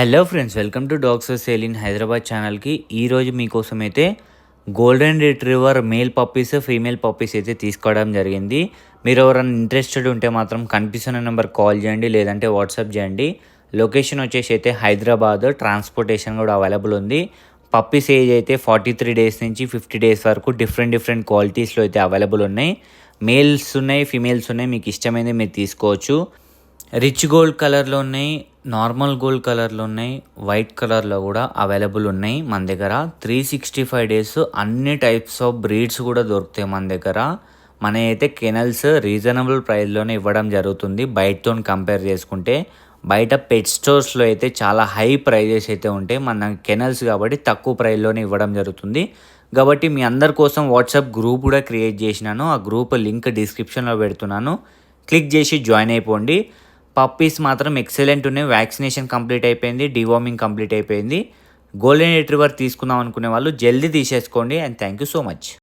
Hello friends, welcome to dogs for sale in Hyderabad ఛానల్కి. ఈరోజు మీకోసం అయితే golden retriever male puppies, female puppies అయితే తీసుకోవడం జరిగింది. మీరు ఎవరైనా ఇంట్రెస్టెడ్ ఉంటే మాత్రం కనిపిస్తున్న నెంబర్ కాల్ చేయండి, లేదంటే వాట్సాప్ చేయండి. లొకేషన్ వచ్చేసి అయితే హైదరాబాద్, ట్రాన్స్పోర్టేషన్ కూడా అవైలబుల్ ఉంది. పప్పీస్ ఏజ్ అయితే 43 డేస్ నుంచి 50 డేస్ వరకు డిఫరెంట్ క్వాలిటీస్లో అయితే అవైలబుల్ ఉన్నాయి. మేల్స్ ఉన్నాయి, ఫీమేల్స్ ఉన్నాయి. మీకు ఇష్టమైనది మీరు తీసుకోవచ్చు. రిచ్ గోల్డ్ కలర్లో ఉన్నాయి, నార్మల్ గోల్డ్ కలర్లో ఉన్నాయి, వైట్ కలర్లో కూడా అవైలబుల్ ఉన్నాయి మన దగ్గర. 365 డేస్ అన్ని టైప్స్ ఆఫ్ బ్రీడ్స్ కూడా దొరుకుతాయి మన దగ్గర. మన అయితే కెనల్స్ రీజనబుల్ ప్రైస్లోనే ఇవ్వడం జరుగుతుంది బయటతో కంపేర్ చేసుకుంటే. బయట పెట్ స్టోర్స్లో అయితే చాలా హై ప్రైజెస్ అయితే ఉంటాయి. మన కెనల్స్ కాబట్టి తక్కువ ప్రైస్లోనే ఇవ్వడం జరుగుతుంది. కాబట్టి మీ అందరి కోసం వాట్సాప్ గ్రూప్ కూడా క్రియేట్ చేసినాను. ఆ గ్రూప్ లింక్ డిస్క్రిప్షన్లో పెడుతున్నాను, క్లిక్ చేసి జాయిన్ అయిపోండి. పప్పీస్ మాత్రం ఎక్సలెంట్ ఉన్నాయి. వ్యాక్సినేషన్ కంప్లీట్ అయిపోయింది, డివార్మింగ్ కంప్లీట్ అయిపోయింది. గోల్డెన్ రిట్రీవర్ తీసుకుందాం అనుకునే వాళ్ళు జల్దీ తీసేసుకోండి. And thank you so much.